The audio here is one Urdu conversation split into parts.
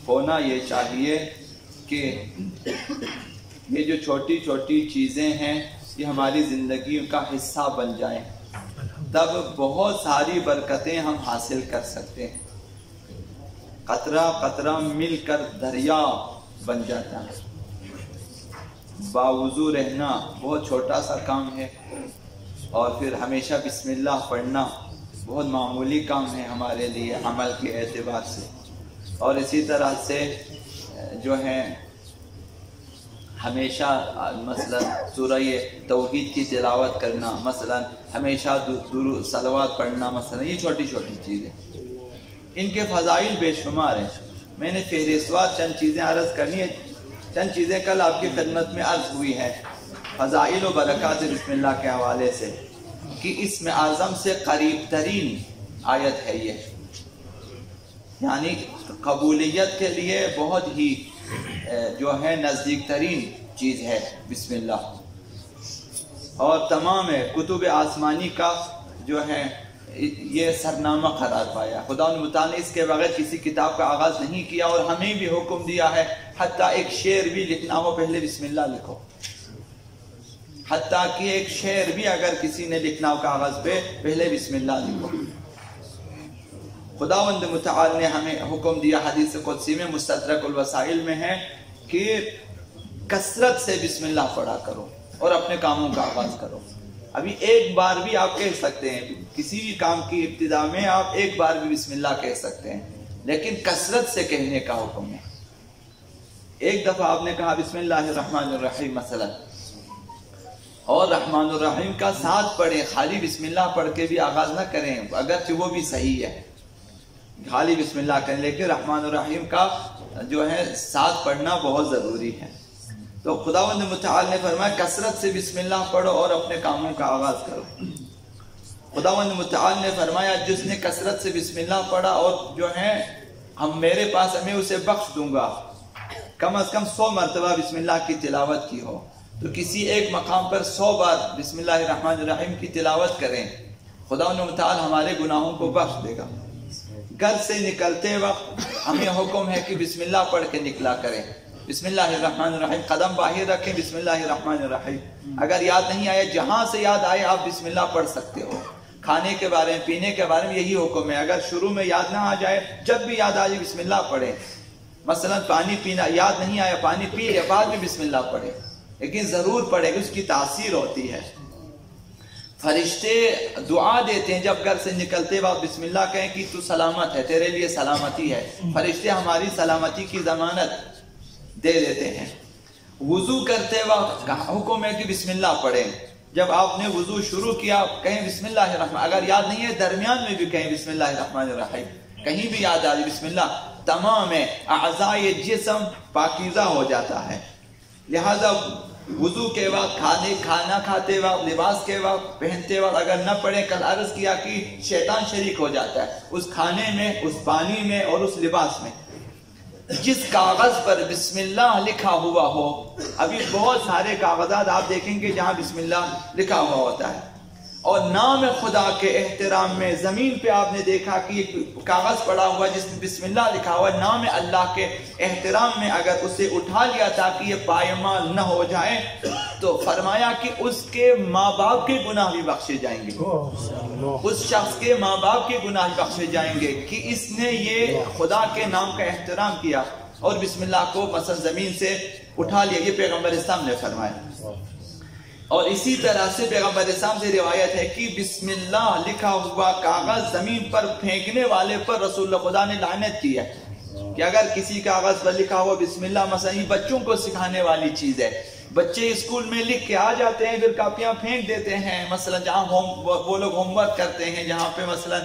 ہونا یہ چاہیے کہ یہ جو چھوٹی چھوٹی چیزیں ہیں یہ ہماری زندگی کا حصہ بن جائیں، تب بہت ساری برکتیں ہم حاصل کر سکتے ہیں۔ قطرہ قطرہ مل کر دریا بن جاتا ہے۔ باوضو رہنا بہت چھوٹا سا کام ہے، اور پھر ہمیشہ بسم اللہ پڑھنا بہت معمولی کام ہے ہمارے لیے عمل کے اعتبار سے۔ اور اسی طرح سے جو ہے ہمیشہ مثلا سورہ توحید کی تلاوت کرنا، مثلا ہمیشہ درود صلوات پڑھنا، مثلا یہ چھوٹی چھوٹی چیزیں، ان کے فضائل بے شمار ہیں۔ میں نے فہرستوار چند چیزیں عرض کرنی ہے، چند چیزیں کل آپ کی خدمت میں عرض ہوئی ہے فضائل و برکات بسم اللہ کے حوالے سے، کہ اسم اعظم سے قریب ترین آیت ہے یہ، یعنی قبولیت کے لیے بہت ہی جو ہے نزدیک ترین چیز ہے بسم اللہ، اور تمام کتب آسمانی کا جو ہے یہ سرنامہ قرار پایا۔ خدا متعال نے اس کے بغیر کسی کتاب کا آغاز نہیں کیا، اور ہمیں بھی حکم دیا ہے حتیٰ ایک شعر بھی لکھنا ہو پہلے بسم اللہ لکھو، حتیٰ کہ ایک شعر بھی اگر کسی نے لکھنا ہو کاغذ پہ پہلے بسم اللہ لکھو۔ خداوند متعال نے ہمیں حکم دیا، حدیث قدسی میں مستدرک الوسائل میں ہے کہ کثرت سے بسم اللہ پڑھا کرو اور اپنے کاموں کا آغاز کرو۔ ابھی ایک بار بھی آپ کہہ سکتے ہیں، کسی بھی کام کی ابتدا میں آپ ایک بار بھی بسم اللہ کہہ سکتے ہیں، لیکن کثرت سے کہنے کا حکم ہے۔ ایک دفعہ آپ نے کہا بسم اللہ الرحمن الرحیم مثلا، اور رحمان الرحیم کا ساتھ پڑھیں، خالی بسم اللہ پڑھ کے بھی آغاز نہ کریں، اگرچہ وہ بھی صحیح ہے، خالی بسم اللہ کریں، لیکن رحمان الرحیم کا جو ہے ساتھ پڑھنا بہت ضروری ہے۔ تو خداوند متعال نے فرمایا کثرت سے بسم اللہ پڑھو اور اپنے کاموں کا آغاز کرو۔ خداوند متعال نے فرمایا جس نے کثرت سے بسم اللہ پڑھا اور جو ہے میرے پاس میں اسے بخش دوں گا، کم از کم 100 مرتبہ بسم اللہ کی تلاوت کی ہو، تو کسی ایک مقام پر 100 بار بسم اللہ الرحمن الرحیم کی تلاوت کریں، خداوند متعال ہمارے گناہوں کو بخش دے گا۔ گھر سے نکلتے وقت ہمیں حکم ہے کہ بسم اللہ پڑھ کے نکلا کریں، بسم اللہ الرحمن الرحیم، قدم باہر رکھیں، بسم اللہ الرحمن الرحیم۔ اگر یاد نہیں آئے، جہاں سے یاد آئے آپ بسم اللہ پڑھ سکتے ہو۔ کھانے کے بارے میں، پینے کے بارے میں یہی حکم ہے، اگر شروع میں یاد نہ آ جائے، جب بھی یاد آ جائے بسم اللہ پڑھیں۔ مثلا پانی پینا یاد نہیں آیا، پانی پی لیا، بعد میں بسم اللہ پڑھیں، لیکن ضرور پڑھیں کہ اس کی تاثیر ہوتی ہے۔ فرشتے دعا دیتے ہیں جب گھر سے نکلتے وقت بسم اللہ کہیں کہ تو سلامت ہے، تیرے لیے سلامتی ہے، فرشتے ہماری سلامتی کی ضمانت دے دیتے ہیں۔ وضو کرتے وقت حکم ہے کہ بسم اللہ پڑھیں، جب آپ نے وضو شروع کیا کہیں بسم اللہ الرحمن، اگر یاد نہیں ہے درمیان میں بھی کہیں بسم اللہ الرحمن الرحیم، کہیں بھی یاد آ جائے بسم اللہ، تمام اعضائے جسم پاکیزہ ہو جاتا ہے۔ لہذا وضو کے وقت، کھانا کھاتے وقت، لباس کے وقت، پہنتے وقت اگر نہ پڑھیں، کل عرض کیا کہ شیطان شریک ہو جاتا ہے اس کھانے میں، اس پانی میں اور اس لباس میں۔ جس کاغذ پر بسم اللہ لکھا ہوا ہو، ابھی بہت سارے کاغذات آپ دیکھیں گے جہاں بسم اللہ لکھا ہوا ہوتا ہے، اور نام خدا کے احترام میں زمین پہ آپ نے دیکھا کہ ایک کاغذ پڑا ہوا جس میں بسم اللہ لکھا ہوا، نام اللہ کے احترام میں اگر اسے اٹھا لیا تاکہ یہ پائمال نہ ہو جائے، تو فرمایا کہ اس کے ماں باپ کے گناہ بھی بخشے جائیں گے، اس شخص کے ماں باپ کے گناہ بخشے جائیں گے کہ اس نے یہ خدا کے نام کا احترام کیا اور بسم اللہ کو مثلا زمین سے اٹھا لیا۔ یہ پیغمبر اسلام نے فرمایا۔ اور اسی طرح سے پیغمبر اسلام سے روایت ہے کہ بسم اللہ لکھا ہوا کاغذ زمین پر پھینکنے والے پر رسول اللہ خدا نے لعنت کی ہے، کہ اگر کسی کاغذ پر لکھا ہوا بسم اللہ، مثلا یہ بچوں کو سکھانے والی چیز ہے، بچے اسکول میں لکھ کے آ جاتے ہیں، پھر کاپیاں پھینک دیتے ہیں، مثلا جہاں وہ لوگ ہوم ورک کرتے ہیں، جہاں پہ مثلا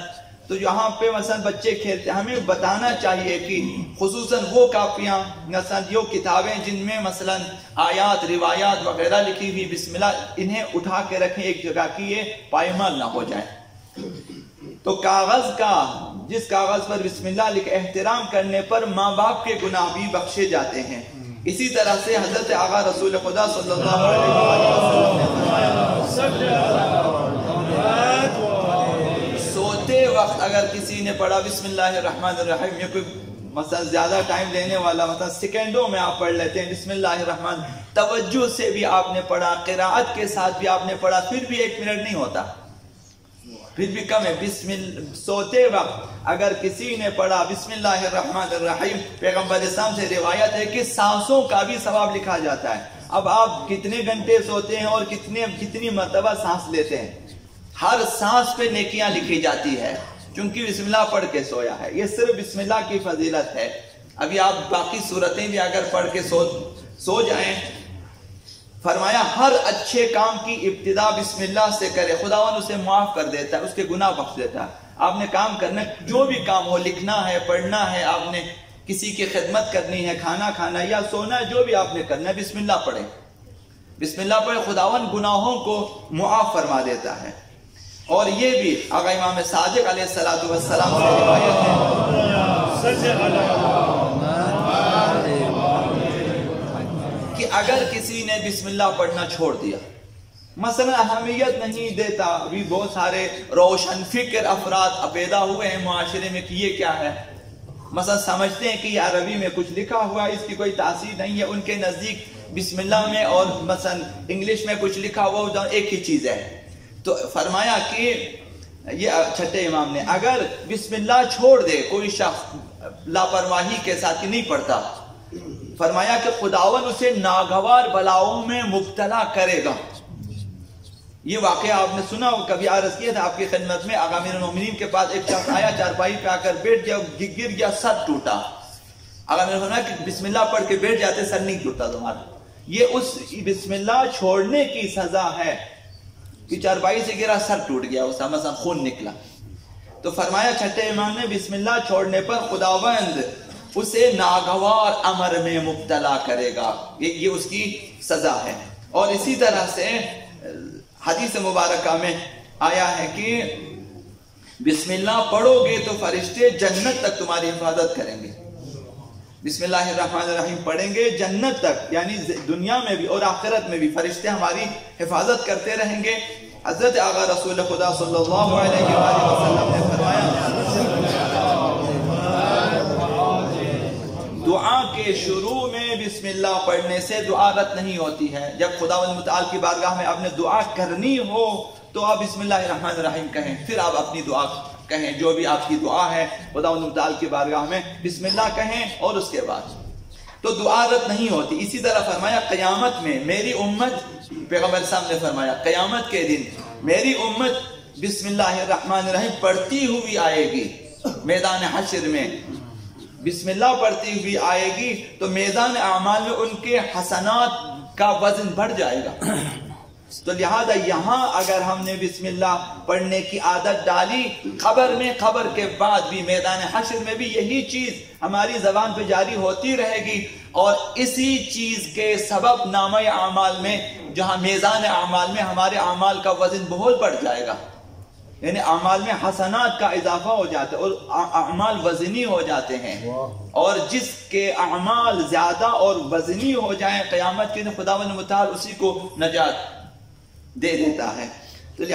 تو یہاں پہ مثلا بچے کھیلتے ہیں، ہمیں بتانا چاہیے کہ خصوصاً وہ کاپیاں مثلا جو کتابیں جن میں مثلا آیات روایات وغیرہ لکھی ہوئی بسم اللہ، انہیں اٹھا کے رکھیں ایک جگہ کہ یہ پائمال نہ ہو جائے۔ تو کاغذ کا، جس کاغذ پر بسم اللہ لکھ احترام کرنے پر ماں باپ کے گناہ بھی بخشے جاتے ہیں۔ اسی طرح سے حضرت آقا رسول خدا صلی اللہ علیہ وسلم نے فرمایا سوتے وقت اگر کسی نے پڑھا بسم اللہ الرحمن الرحیم، یا کوئی مثلا زیادہ ٹائم لینے والا مثلا سیکنڈوں میں آپ پڑھ لیتے ہیں بسم اللہ الرحمن، توجہ سے بھی آپ نے پڑھا، قراءت کے ساتھ بھی آپ نے پڑھا، پھر بھی 1 منٹ نہیں ہوتا، پھر بھی کم ہے۔ سوتے وقت اگر کسی نے پڑھا بسم اللہ الرحمن الرحیم، پیغمبر اسلام سے روایت ہے کہ سانسوں کا بھی ثواب لکھا جاتا ہے۔ اب آپ کتنے گھنٹے سوتے ہیں اور کتنی مرتبہ سانس لیتے ہیں، ہر سانس پہ نیکیاں لکھی جاتی ہے، چونکہ بسم اللہ پڑھ کے سویا ہے۔ یہ صرف بسم اللہ کی فضیلت ہے۔ ابھی آپ باقی صورتیں بھی اگر پڑھ کے سو جائیں، فرمایا ہر اچھے کام کی ابتدا بسم اللہ سے کرے، خداوند اسے معاف کر دیتا ہے، اس کے گناہ بخش دیتا ہے۔ آپ نے کام کرنا، جو بھی کام ہو، لکھنا ہے، پڑھنا ہے، آپ نے کسی کی خدمت کرنی ہے، کھانا کھانا یا سونا ہے، جو بھی آپ نے کرنا ہے، بسم اللہ پڑھیں، بسم اللہ پڑھیں، خداوند گناہوں کو معاف فرما دیتا ہے۔ اور یہ بھی آقا امام صادق علیہ السلام سے روایت ہے کہ اگر کسی نے بسم اللہ پڑھنا چھوڑ دیا، مثلا اہمیت نہیں دیتا، ابھی بہت سارے روشن فکر افراد پیدا ہوئے ہیں معاشرے میں کہ یہ کیا ہے، مثلا سمجھتے ہیں کہ یہ عربی میں کچھ لکھا ہوا ہے، اس کی کوئی تاثیر نہیں ہے، ان کے نزدیک بسم اللہ میں اور مثلا انگلش میں کچھ لکھا ہوا ایک ہی چیز ہے۔ تو فرمایا کہ یہ چھٹے امام نے اگر بسم اللہ چھوڑ دے کوئی شخص لاپرواہی کے ساتھ کہ نہیں پڑھتا، فرمایا کہ خداوند اسے ناگوار بلاؤں میں مبتلا کرے گا۔ یہ واقعہ آپ نے سنا ہو، کبھی عرض کیا تھا آپ کی خدمت میں، آقا امیر المومنین کے پاس ایک شخص آیا، چارپائی پہ آ کر بیٹھ گیا، گر گیا، سر ٹوٹا۔ آقا امیر نے فرمایا کہ بسم اللہ پڑھ کے بیٹھ جاتے سر نہیں ٹوٹتا تمہارا۔ یہ اس بسم اللہ چھوڑنے کی سزا ہے کہ چارپائی سے گرا، سر ٹوٹ گیا، اس مثلا خون نکلا۔ تو فرمایا چھٹے امام نے بسم اللہ چھوڑنے پر خداوند اسے ناگوار امر میں مبتلا کرے گا، یہ اس کی سزا ہے۔ اور اسی طرح سے حدیث مبارکہ میں آیا ہے کہ بسم اللہ پڑھو گے تو فرشتے جنت تک تمہاری حفاظت کریں گے۔ بسم اللہ الرحمن الرحیم پڑھیں گے، جنت تک یعنی دنیا میں بھی اور آخرت میں بھی فرشتے ہماری حفاظت کرتے رہیں گے۔ حضرت آقا رسول خدا صلی اللہ علیہ وآلہ وسلم نے فرمایا دعا کے شروع میں بسم اللہ پڑھنے سے دعا رد نہیں ہوتی ہے۔ جب خداوند متعال کی بارگاہ میں آپ نے دعا کرنی ہو تو آپ بسم اللہ الرحمن الرحیم کہیں، پھر آپ اپنی دعا کہیں، جو بھی آپ کی دعا ہے خداوند متعال کی بارگاہ میں بسم اللہ کہیں، اور اس کے بعد تو دعا رد نہیں ہوتی۔ اسی طرح فرمایا قیامت میں میری امت، پیغمبر صاحب نے فرمایا قیامت کے دن میری امت بسم اللہ الرحمن الرحیم پڑھتی ہوئی آئے گی، میدان حشر میں بسم اللہ پڑھتی ہوئی آئے گی تو میدان اعمال میں ان کے حسنات کا وزن بڑھ جائے گا۔ تو لہذا یہاں اگر ہم نے بسم اللہ پڑھنے کی عادت ڈالی، قبر میں، قبر کے بعد بھی، میدان حشر میں بھی یہی چیز ہماری زبان پہ جاری ہوتی رہے گی، اور اسی چیز کے سبب نامہ اعمال میں، جہاں میزان اعمال میں ہمارے اعمال کا وزن بہت بڑھ جائے گا، یعنی اعمال میں حسنات کا اضافہ ہو جاتا ہے اور اعمال وزنی ہو جاتے ہیں۔ اور جس کے اعمال زیادہ اور وزنی ہو جائیں قیامت کے دن خداوند متعال اسی کو نجات دے دیتا ہے۔